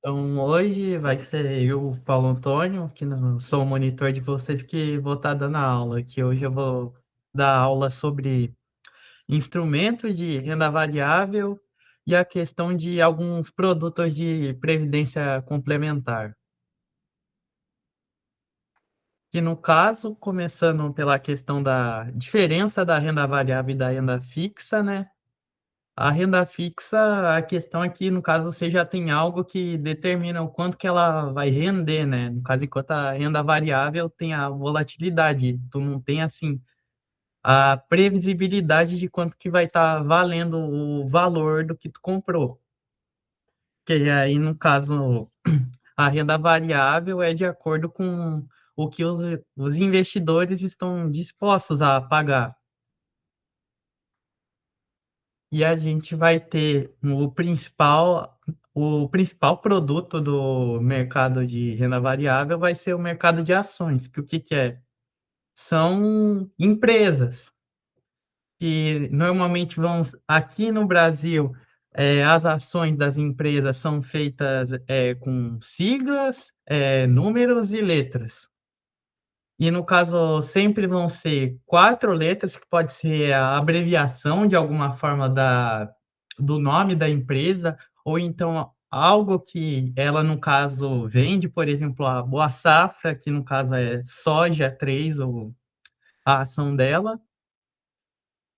Então, hoje vai ser eu, Paulo Antônio, que não sou o monitor de vocês, que vou estar dando a aula. Que hoje eu vou dar aula sobre instrumentos de renda variável e a questão de alguns produtos de previdência complementar. Que no caso, começando pela questão da diferença da renda variável e da renda fixa, né? A renda fixa, a questão é que, no caso, você já tem algo que determina o quanto que ela vai render, né? No caso, enquanto a renda variável tem a volatilidade, tu não tem, assim, a previsibilidade de quanto que vai estar valendo o valor do que tu comprou. Que aí, no caso, a renda variável é de acordo com o que os investidores estão dispostos a pagar. E a gente vai ter o principal produto do mercado de renda variável vai ser o mercado de ações, que o que que é? São empresas que normalmente vão aqui no Brasil, as ações das empresas são feitas, com siglas, números e letras. E no caso, sempre vão ser 4 letras, que pode ser a abreviação de alguma forma do nome da empresa, ou então algo que ela, no caso, vende, por exemplo, a Boa Safra, que no caso é soja 3 ou a ação dela.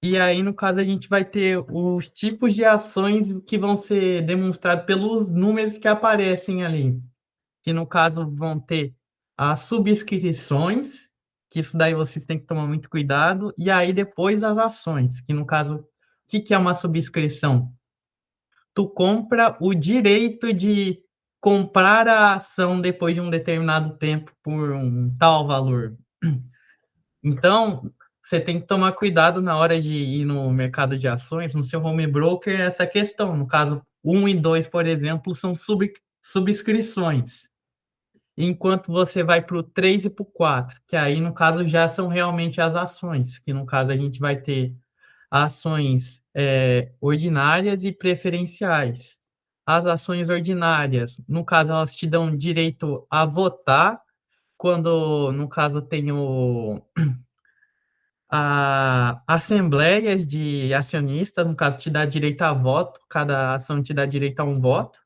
E aí, no caso, a gente vai ter os tipos de ações que vão ser demonstrados pelos números que aparecem ali, que no caso vão ter as subscrições, que isso daí vocês têm que tomar muito cuidado, e aí depois as ações, que no caso, o que que é uma subscrição? Tu compra o direito de comprar a ação depois de um determinado tempo por um tal valor. Então, você tem que tomar cuidado na hora de ir no mercado de ações, no seu home broker, essa questão. No caso, um e 2, por exemplo, são subscrições. Enquanto você vai para o 3 e para o 4, que aí, no caso, já são realmente as ações, que no caso a gente vai ter ações ordinárias e preferenciais. As ações ordinárias, no caso, elas te dão direito a votar, quando, no caso, tem a assembleias de acionistas, no caso, te dá direito a voto, cada ação te dá direito a um voto.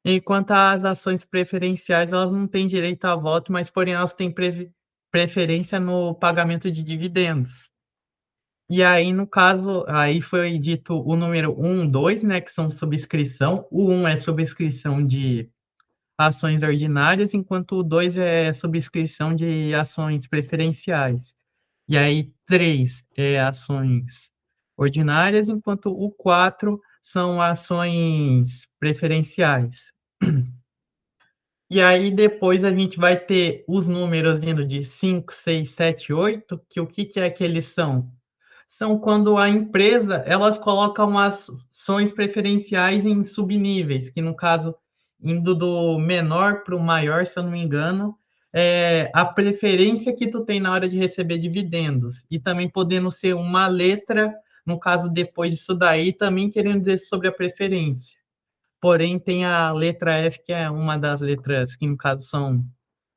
Enquanto as ações preferenciais, elas não têm direito a voto, mas porém elas têm preferência no pagamento de dividendos. E aí, no caso, aí foi dito o número um, 2, né, que são subscrição. O um é subscrição de ações ordinárias, enquanto o 2 é subscrição de ações preferenciais. E aí, 3 é ações ordinárias, enquanto o 4 são ações preferenciais. E aí depois a gente vai ter os números indo de 5, 6, 7, 8, que o que que é que eles são? São quando a empresa, elas colocam ações preferenciais em subníveis, que no caso, indo do menor para o maior, se eu não me engano, é a preferência que tu tem na hora de receber dividendos. E também podendo ser uma letra, no caso, depois disso daí, também querendo dizer sobre a preferência. Porém, tem a letra F, que é uma das letras que, no caso, são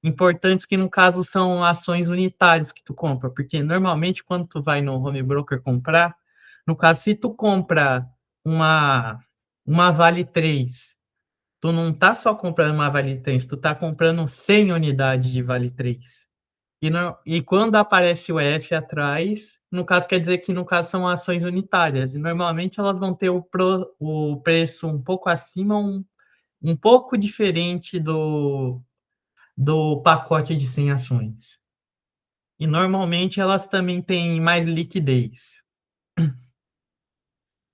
importantes, que, no caso, são ações unitárias que tu compra. Porque, normalmente, quando tu vai no home broker comprar, no caso, se tu compra uma, uma Vale 3, tu não tá só comprando uma Vale 3, tu tá comprando 100 unidades de Vale 3. E quando aparece o F atrás, no caso quer dizer que no caso são ações unitárias. E normalmente elas vão ter o preço um pouco acima, um pouco diferente do pacote de 100 ações. E normalmente elas também têm mais liquidez.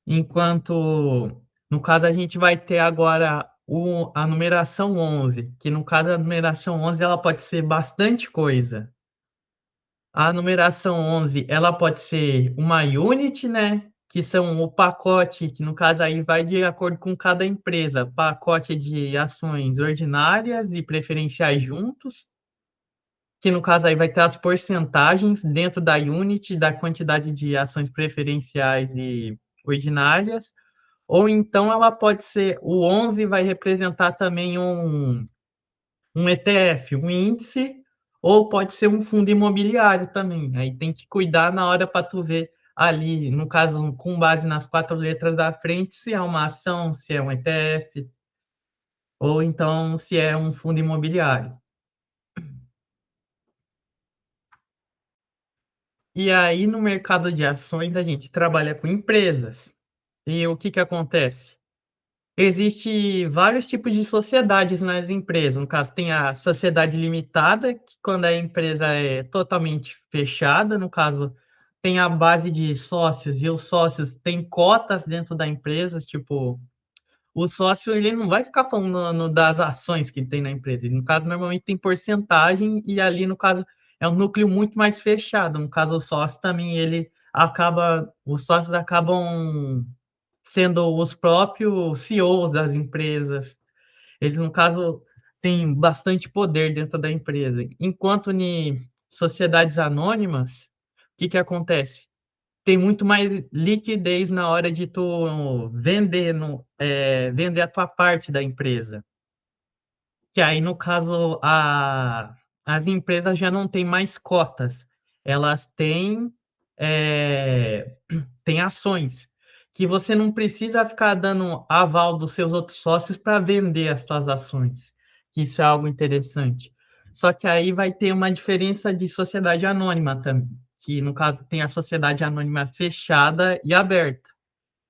Enquanto, no caso, a gente vai ter agora a numeração 11, que no caso a numeração 11 ela pode ser bastante coisa. A numeração 11, ela pode ser uma unit, né? Que são o pacote, que no caso aí vai de acordo com cada empresa, pacote de ações ordinárias e preferenciais juntos, que no caso aí vai ter as porcentagens dentro da unit da quantidade de ações preferenciais e ordinárias, ou então ela pode ser o 11 vai representar também um ETF, um índice, ou pode ser um fundo imobiliário também. Aí tem que cuidar na hora para tu ver ali, no caso, com base nas 4 letras da frente, se é uma ação, se é um ETF, ou então se é um fundo imobiliário. E aí, no mercado de ações, a gente trabalha com empresas. E o que que acontece? Existe vários tipos de sociedades nas empresas. No caso, tem a sociedade limitada, que quando a empresa é totalmente fechada, no caso, tem a base de sócios, e os sócios têm cotas dentro da empresa, tipo, o sócio ele não vai ficar falando das ações que tem na empresa. Ele, no caso, normalmente tem porcentagem, e ali, no caso, é um núcleo muito mais fechado. No caso, o sócio também, os sócios acabam sendo os próprios CEOs das empresas. Eles, no caso, têm bastante poder dentro da empresa. Enquanto em sociedades anônimas, o que que acontece? Tem muito mais liquidez na hora de tu vender, vender a tua parte da empresa. Que aí, no caso, as empresas já não têm mais cotas, elas têm, eh, têm ações, que você não precisa ficar dando aval dos seus outros sócios para vender as suas ações, que isso é algo interessante. Só que aí vai ter uma diferença de sociedade anônima também, que no caso tem a sociedade anônima fechada e aberta.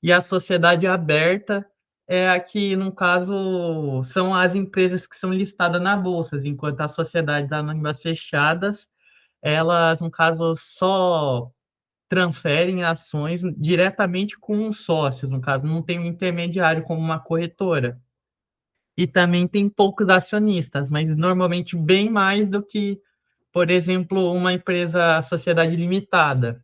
E a sociedade aberta é a que, no caso, são as empresas que são listadas na bolsa, enquanto as sociedades anônimas fechadas, elas, no caso, só transferem ações diretamente com os sócios, no caso, não tem um intermediário como uma corretora. E também tem poucos acionistas, mas normalmente bem mais do que, por exemplo, uma empresa, sociedade limitada.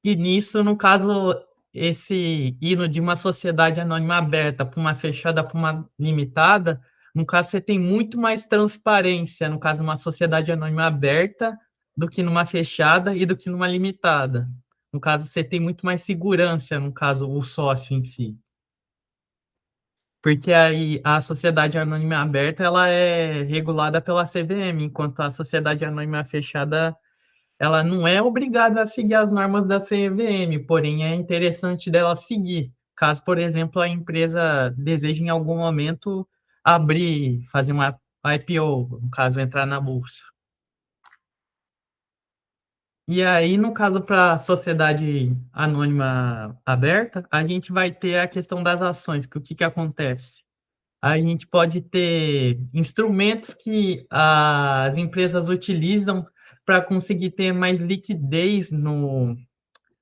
E nisso, no caso, esse hino de uma sociedade anônima aberta para uma fechada para uma limitada, no caso, você tem muito mais transparência, no caso, uma sociedade anônima aberta, do que numa fechada e do que numa limitada. No caso, você tem muito mais segurança, no caso, o sócio em si. Porque aí a sociedade anônima aberta, ela é regulada pela CVM, enquanto a sociedade anônima fechada ela não é obrigada a seguir as normas da CVM, porém é interessante dela seguir, caso, por exemplo, a empresa deseje em algum momento abrir, fazer uma IPO, no caso, entrar na bolsa. E aí, no caso, para a sociedade anônima aberta, a gente vai ter a questão das ações, que o que que acontece? A gente pode ter instrumentos que as empresas utilizam para conseguir ter mais liquidez no,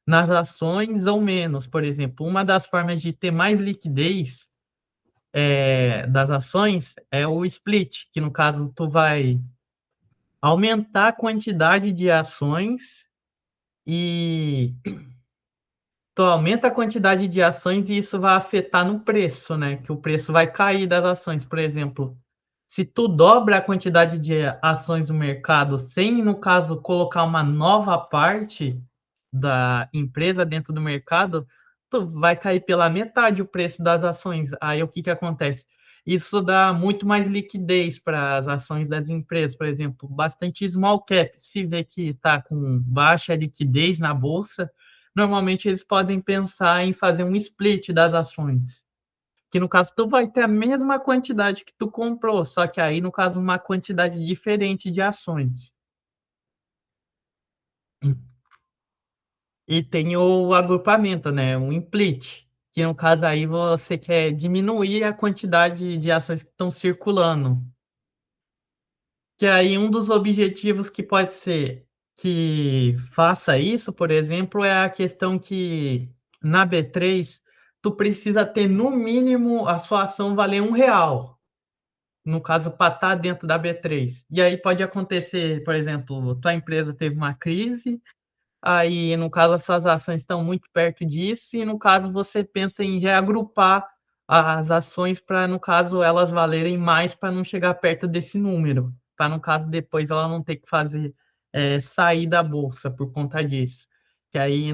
nas ações ou menos. Por exemplo, uma das formas de ter mais liquidez das ações é o split, que no caso tu vai aumentar a quantidade de ações e tu aumenta a quantidade de ações e isso vai afetar no preço, né? Que o preço vai cair das ações. Por exemplo, se tu dobra a quantidade de ações no mercado sem, no caso, colocar uma nova parte da empresa dentro do mercado, tu vai cair pela metade o preço das ações. Aí o que que acontece? Isso dá muito mais liquidez para as ações das empresas. Por exemplo, bastante small cap. Se vê que está com baixa liquidez na bolsa, normalmente eles podem pensar em fazer um split das ações. Que no caso tu vai ter a mesma quantidade que tu comprou, só que aí no caso uma quantidade diferente de ações. E tem o agrupamento, né? Um split, que no caso aí você quer diminuir a quantidade de ações que estão circulando. Que aí um dos objetivos que pode ser que faça isso, por exemplo, é a questão que na B3 tu precisa ter no mínimo a sua ação valer R$ 1, no caso para estar dentro da B3. E aí pode acontecer, por exemplo, tua empresa teve uma crise, aí no caso as suas ações estão muito perto disso e no caso você pensa em reagrupar as ações para, no caso, elas valerem mais para não chegar perto desse número, para, no caso, depois ela não ter que fazer sair da bolsa por conta disso. Que aí,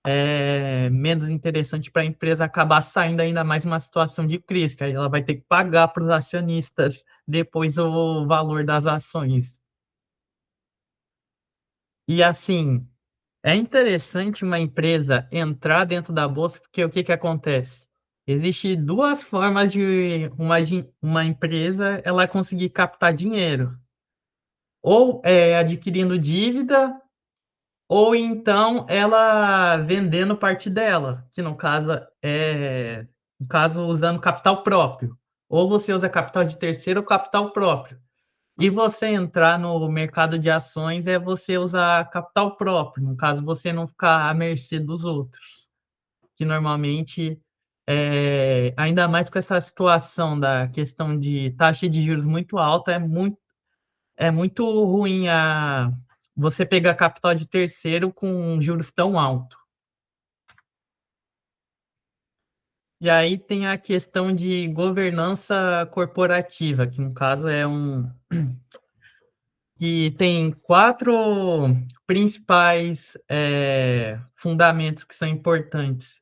é menos interessante para a empresa acabar saindo ainda mais uma situação de crise, que aí ela vai ter que pagar para os acionistas depois o valor das ações. E assim, é interessante uma empresa entrar dentro da bolsa, porque o que que acontece? Existe duas formas de uma empresa ela conseguir captar dinheiro. Ou adquirindo dívida, ou então ela vendendo parte dela, que no caso usando capital próprio. Ou você usa capital de terceiro ou capital próprio. E você entrar no mercado de ações é você usar capital próprio, no caso você não ficar à mercê dos outros, que normalmente ainda mais com essa situação da questão de taxa de juros muito alta, é muito ruim você pegar capital de terceiro com juros tão altos. E aí tem a questão de governança corporativa, que no caso que tem quatro principais fundamentos que são importantes,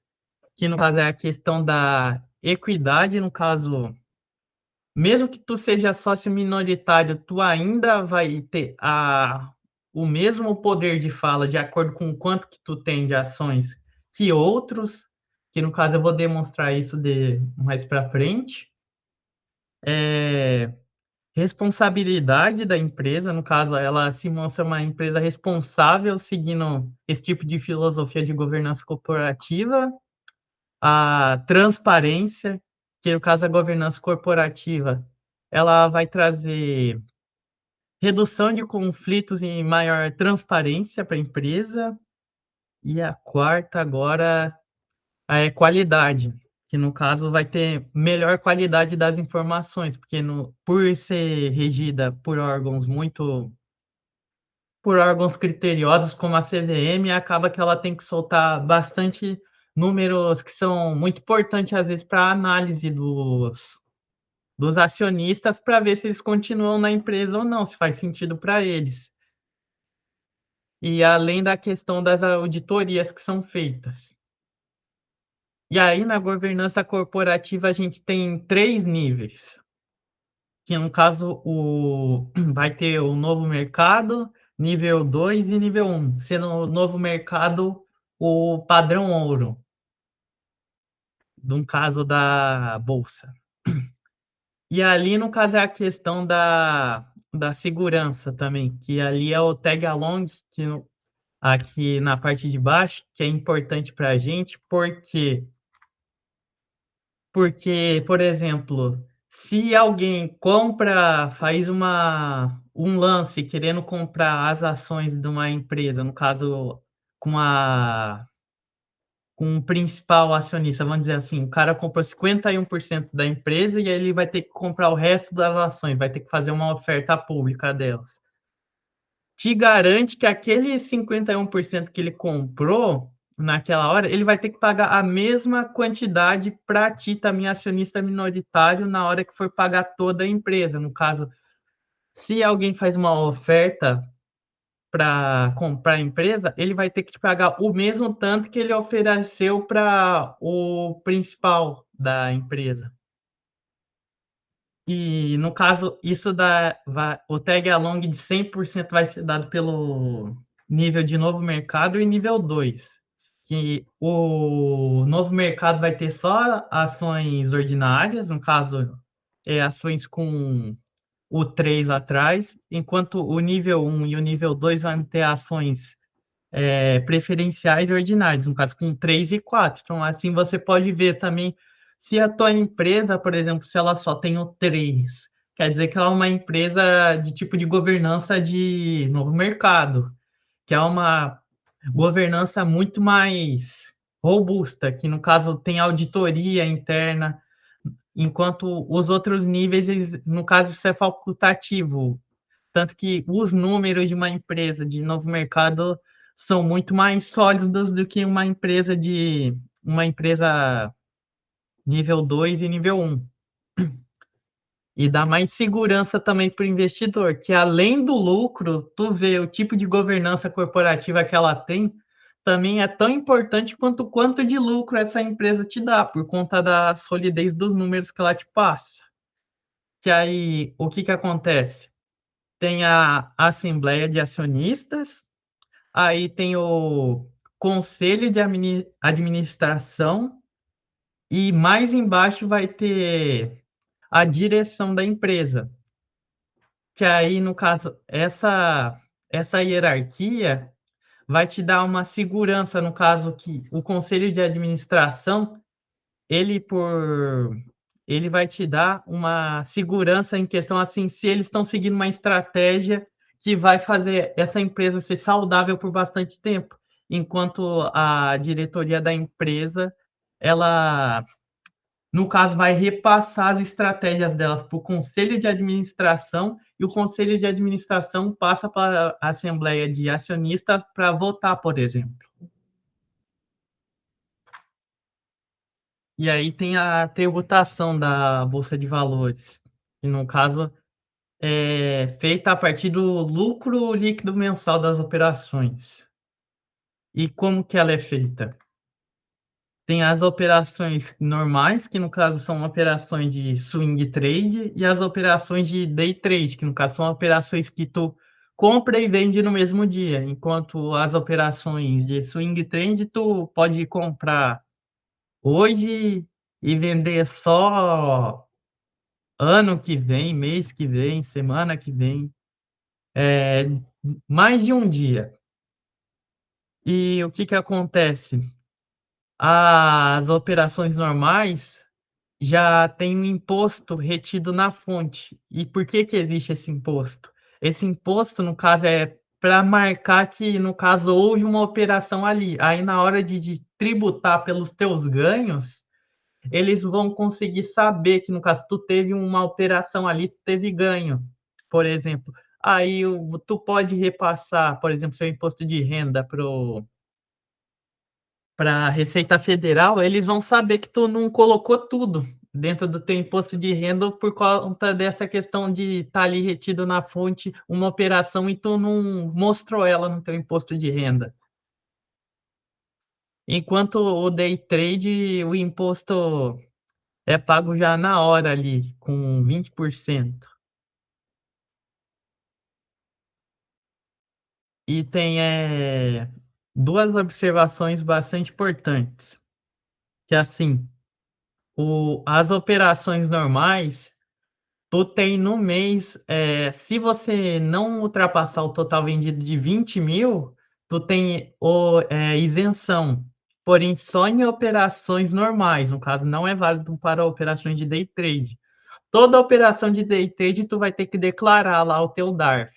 que no caso é a questão da equidade, no caso, mesmo que tu seja sócio minoritário, tu ainda vai ter o mesmo poder de fala de acordo com o quanto que tu tem de ações que outros, que no caso eu vou demonstrar isso mais para frente. É, responsabilidade da empresa, no caso, ela se mostra uma empresa responsável seguindo esse tipo de filosofia de governança corporativa, a transparência, que no caso a governança corporativa, ela vai trazer redução de conflitos e maior transparência para a empresa, e a quarta agora é qualidade, que no caso vai ter melhor qualidade das informações, porque por ser regida por órgãos criteriosos como a CVM, acaba que ela tem que soltar bastante números que são muito importantes às vezes para a análise dos acionistas para ver se eles continuam na empresa ou não, se faz sentido para eles. E além da questão das auditorias que são feitas. E aí, na governança corporativa, a gente tem três níveis, que no caso vai ter o novo mercado, nível 2 e nível 1, sendo o novo mercado o padrão ouro, no caso da bolsa. E ali, no caso, é a questão da segurança também, que ali é o tag along, aqui na parte de baixo, que é importante para a gente, porque, por exemplo, se alguém faz um lance querendo comprar as ações de uma empresa, no caso, com com o principal acionista, vamos dizer assim, o cara comprou 51% da empresa e aí ele vai ter que comprar o resto das ações, vai ter que fazer uma oferta pública delas. Te garante que aquele 51% que ele comprou naquela hora, ele vai ter que pagar a mesma quantidade para ti, também acionista minoritário, na hora que for pagar toda a empresa. No caso, se alguém faz uma oferta para comprar a empresa, ele vai ter que te pagar o mesmo tanto que ele ofereceu para o principal da empresa. E no caso, o tag along de 100% vai ser dado pelo nível de novo mercado e nível 2, que o novo mercado vai ter só ações ordinárias, no caso, ações com o 3 atrás, enquanto o nível 1 e o nível 2 vão ter ações preferenciais e ordinárias, no caso com 3 e 4. Então, assim, você pode ver também se a tua empresa, por exemplo, se ela só tem o 3, quer dizer que ela é uma empresa de tipo de governança de novo mercado, que é uma governança muito mais robusta, que no caso tem auditoria interna, enquanto os outros níveis, no caso, isso é facultativo. Tanto que os números de uma empresa de novo mercado são muito mais sólidos do que uma empresa nível 2 e nível 1. E dá mais segurança também para o investidor, que além do lucro, tu vê o tipo de governança corporativa que ela tem, também é tão importante quanto o quanto de lucro essa empresa te dá, por conta da solidez dos números que ela te passa. Que aí, o que que acontece? Tem a assembleia de acionistas, aí tem o conselho de administração e mais embaixo vai ter a direção da empresa. Que aí, no caso, essa hierarquia vai te dar uma segurança, no caso que o conselho de administração, ele por ele vai te dar uma segurança em questão, assim, se eles estão seguindo uma estratégia que vai fazer essa empresa ser saudável por bastante tempo, enquanto a diretoria da empresa, ela, no caso, vai repassar as estratégias delas para o conselho de administração e o conselho de administração passa para a assembleia de acionistas para votar, por exemplo. E aí tem a tributação da bolsa de valores, que no caso é feita a partir do lucro líquido mensal das operações. E como que ela é feita? Tem as operações normais, que no caso são operações de swing trade, e as operações de day trade, que no caso são operações que tu compra e vende no mesmo dia, enquanto as operações de swing trade tu pode comprar hoje e vender só ano que vem, mês que vem, semana que vem, é, mais de um dia. E o que que acontece? As operações normais já tem um imposto retido na fonte. E por que que existe esse imposto? Esse imposto, no caso, é para marcar que, no caso, houve uma operação ali. Aí, na hora de tributar pelos teus ganhos, eles vão conseguir saber que, no caso, tu teve uma operação ali, tu teve ganho, por exemplo. Aí, tu pode repassar, por exemplo, seu imposto de renda para a Receita Federal, eles vão saber que tu não colocou tudo dentro do teu imposto de renda por conta dessa questão de estar ali retido na fonte uma operação e tu não mostrou ela no teu imposto de renda. Enquanto o day trade, o imposto é pago já na hora ali, com 20%. E tem duas observações bastante importantes, que é assim, as operações normais, tu tem no mês, se você não ultrapassar o total vendido de 20.000, tu tem isenção. Porém, só em operações normais, no caso, não é válido para operações de day trade. Toda operação de day trade, tu vai ter que declarar lá o teu DARF,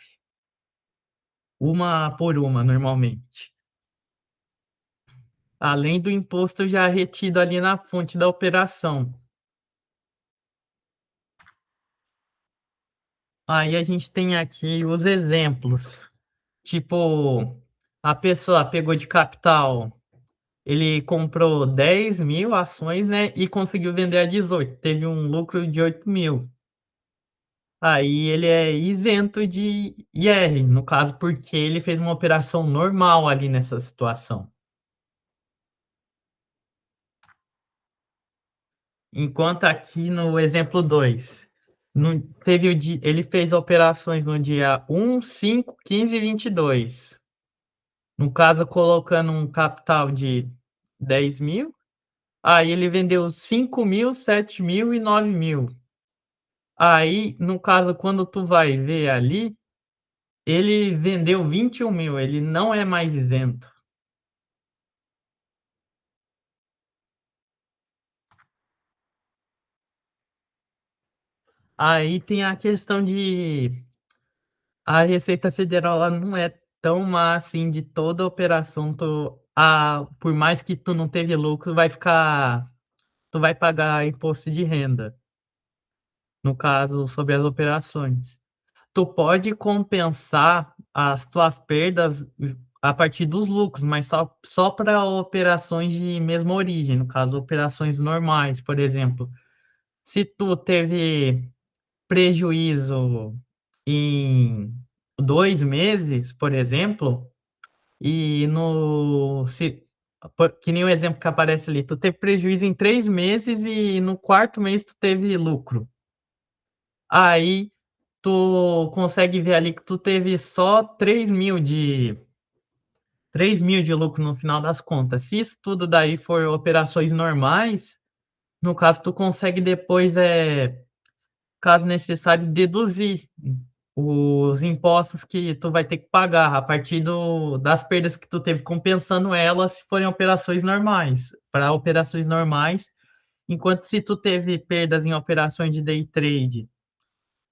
uma por uma, normalmente. Além do imposto já retido ali na fonte da operação. Aí a gente tem aqui os exemplos. Tipo, a pessoa pegou de capital, ele comprou 10.000 ações, né? E conseguiu vender a 18, teve um lucro de 8.000. Aí ele é isento de IR, no caso, porque ele fez uma operação normal ali nessa situação. Enquanto aqui no exemplo 2, teve ele fez operações no dia 1, 5, 15 e 22. No caso, colocando um capital de 10.000. Aí ele vendeu 5.000, 7.000 e 9.000. Aí, no caso, quando tu vai ver ali, ele vendeu 21.000, ele não é mais isento. Aí tem a questão de a Receita Federal ela não é tão má assim de toda operação. Por mais que tu não teve lucro, tu vai pagar imposto de renda, no caso, sobre as operações. Tu pode compensar as tuas perdas a partir dos lucros, mas só para operações de mesma origem, no caso, operações normais, por exemplo. Se tu teve prejuízo em 2 meses, por exemplo, e no se, que nem o exemplo que aparece ali, tu teve prejuízo em 3 meses e no quarto mês tu teve lucro. Aí tu consegue ver ali que tu teve só 3.000 de lucro no final das contas. Se isso tudo daí for operações normais, no caso tu consegue depois, caso necessário, deduzir os impostos que tu vai ter que pagar a partir das perdas que tu teve, compensando elas se forem operações normais. Para operações normais, enquanto se tu teve perdas em operações de day trade,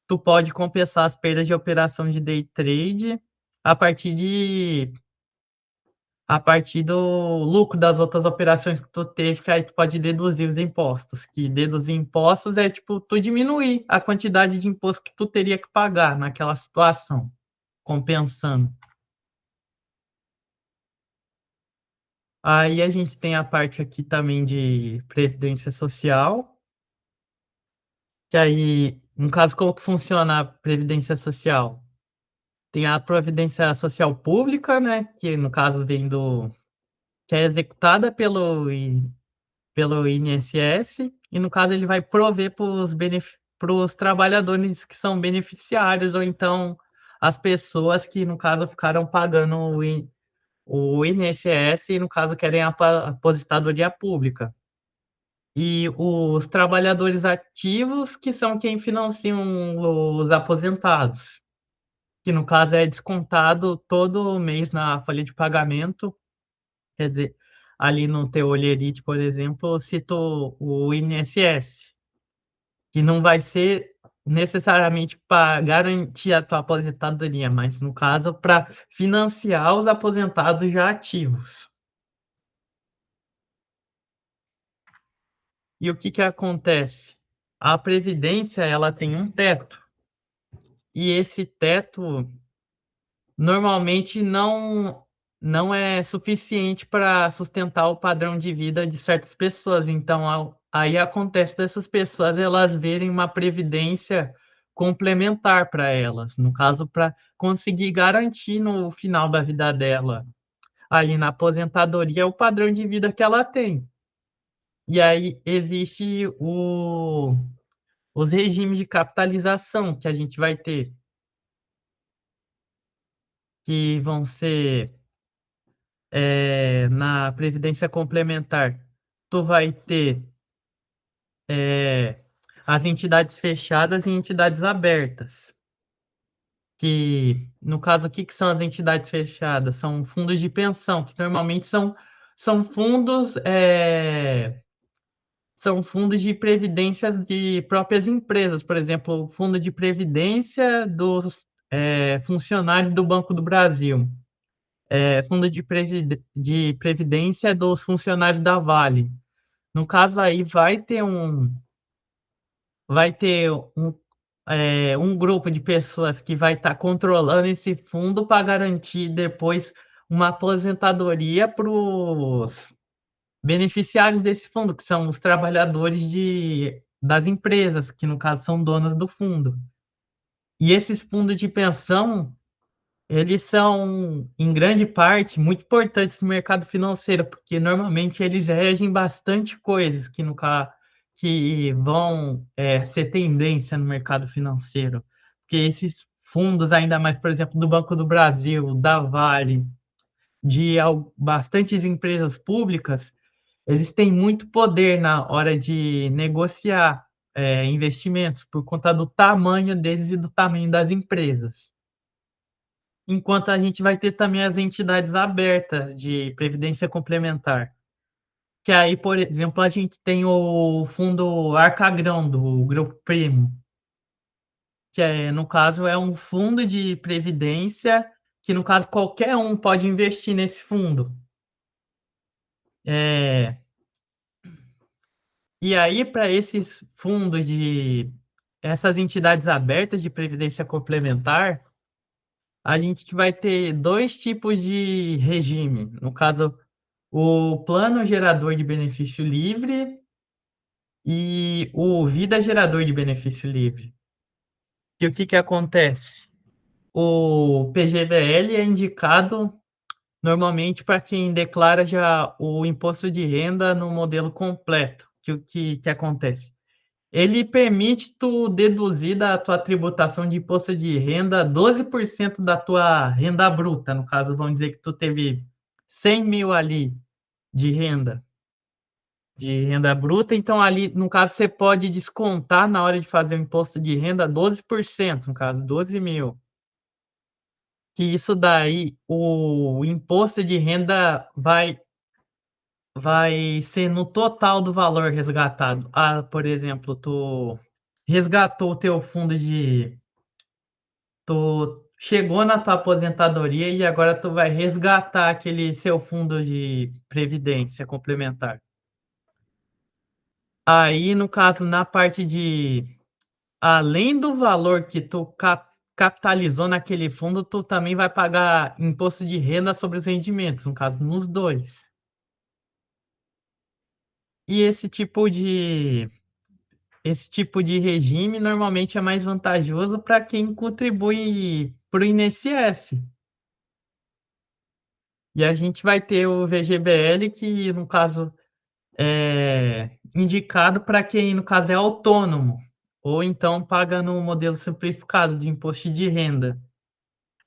tu pode compensar as perdas de operação de day trade a partir de a partir do lucro das outras operações que tu teve, que aí tu pode deduzir os impostos. Que deduzir impostos é tipo tu diminuir a quantidade de imposto que tu teria que pagar naquela situação, compensando. Aí a gente tem a parte aqui também de previdência social, que aí, no caso, como que funciona a previdência social? Tem a previdência social pública, né, que no caso vem que é executada pelo INSS, e no caso ele vai prover para os trabalhadores que são beneficiários, ou então as pessoas que, no caso, ficaram pagando o INSS e, no caso, querem a aposentadoria pública. E os trabalhadores ativos, que são quem financiam os aposentados, que no caso é descontado todo mês na folha de pagamento. Quer dizer, ali no teu Olherite, por exemplo, citou o INSS, que não vai ser necessariamente para garantir a tua aposentadoria, mas no caso para financiar os aposentados já ativos. E o que que acontece? A previdência, ela tem um teto, e esse teto normalmente não é suficiente para sustentar o padrão de vida de certas pessoas. Então, aí acontece dessas pessoas elas verem uma previdência complementar para elas, no caso, para conseguir garantir no final da vida dela, ali na aposentadoria, o padrão de vida que ela tem. E aí existe os regimes de capitalização que a gente vai ter, que vão ser, na previdência complementar, tu vai ter, as entidades fechadas e entidades abertas. Que, no caso, o que que são as entidades fechadas? São fundos de pensão, que normalmente são fundos, são fundos de previdência de próprias empresas. Por exemplo, o fundo de previdência dos, funcionários do Banco do Brasil. Fundo de previdência dos funcionários da Vale. No caso aí vai ter um grupo de pessoas que vai estar controlando esse fundo para garantir depois uma aposentadoria para os beneficiários desse fundo, que são os trabalhadores das empresas, que no caso são donas do fundo. E esses fundos de pensão, eles são, em grande parte, muito importantes no mercado financeiro, porque normalmente eles regem bastante coisas que vão, ser tendência no mercado financeiro. Porque esses fundos, ainda mais, por exemplo, do Banco do Brasil, da Vale, bastantes empresas públicas, eles têm muito poder na hora de negociar, investimentos, por conta do tamanho deles e do tamanho das empresas. Enquanto a gente vai ter também as entidades abertas de previdência complementar, que aí, por exemplo, a gente tem o fundo Arcagrão do Grupo Primo, que no caso é um fundo de previdência que, no caso, qualquer um pode investir nesse fundo. É, e aí, para esses fundos essas entidades abertas de previdência complementar, a gente vai ter dois tipos de regime. No caso, o plano gerador de benefício livre e o vida gerador de benefício livre. E o que que acontece? O PGBL é indicado Normalmente, para quem declara já o imposto de renda no modelo completo, que acontece? Ele permite tu deduzir da tua tributação de imposto de renda 12% da tua renda bruta. No caso, vamos dizer que tu teve 100.000 ali de renda bruta, então ali, no caso, você pode descontar na hora de fazer o imposto de renda 12%, no caso, 12.000. Que isso daí, o imposto de renda vai ser no total do valor resgatado. Ah, por exemplo, tu resgatou o teu fundo de tu chegou na tua aposentadoria e agora tu vai resgatar aquele seu fundo de previdência complementar. Aí, no caso, na parte de além do valor que tu capitalizou naquele fundo, tu também vai pagar imposto de renda sobre os rendimentos, no caso, nos dois. E esse tipo de regime normalmente é mais vantajoso para quem contribui para o INSS. E a gente vai ter o VGBL, que no caso é indicado para quem no caso é autônomo, ou então paga no modelo simplificado de imposto de renda,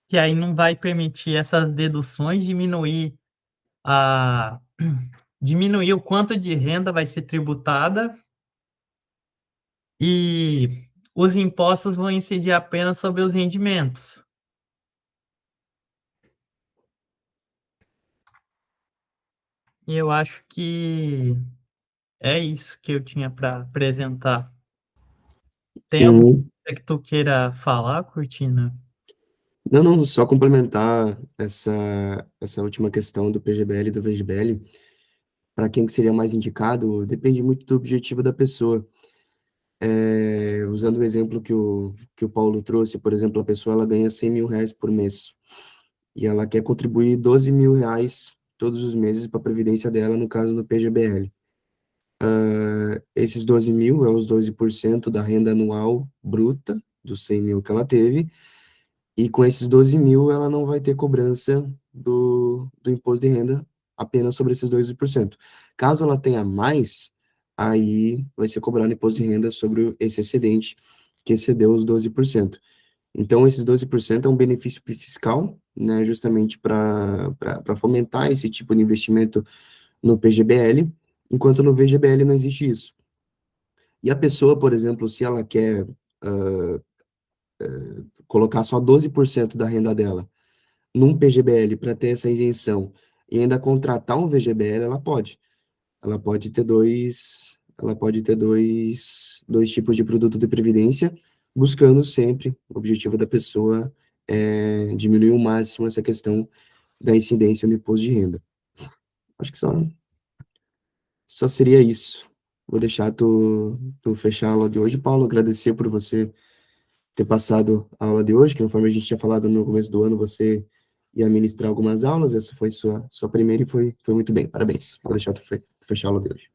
que aí não vai permitir essas deduções a diminuir o quanto de renda vai ser tributada e os impostos vão incidir apenas sobre os rendimentos. E eu acho que é isso que eu tinha para apresentar. Tem alguma Uhum. coisa que tu queira falar, Cortina? Não, não, só complementar essa última questão do PGBL e do VGBL, para quem que seria mais indicado, depende muito do objetivo da pessoa. Usando o exemplo que o Paulo trouxe, por exemplo, a pessoa ela ganha 100 mil reais por mês e ela quer contribuir 12 mil reais todos os meses para a previdência dela, no caso do PGBL. Esses 12 mil é os 12% da renda anual bruta dos 100 mil que ela teve, e com esses 12 mil ela não vai ter cobrança do imposto de renda apenas sobre esses 12%. Caso ela tenha mais, aí vai ser cobrado imposto de renda sobre esse excedente que excedeu os 12%. Então, esses 12% é um benefício fiscal, né, justamente para fomentar esse tipo de investimento no PGBL, enquanto no VGBL não existe isso. E a pessoa, por exemplo, se ela quer colocar só 12% da renda dela num PGBL para ter essa isenção e ainda contratar um VGBL, ela pode. Ela pode ter dois tipos de produto de previdência, buscando sempre, o objetivo da pessoa é diminuir ao máximo essa questão da incidência no imposto de renda. Acho que só seria isso. Vou deixar tu fechar a aula de hoje, Paulo. Agradecer por você ter passado a aula de hoje, que conforme a gente tinha falado no começo do ano, você ia ministrar algumas aulas. Essa foi sua primeira e foi muito bem. Parabéns. Vou deixar tu fechar a aula de hoje.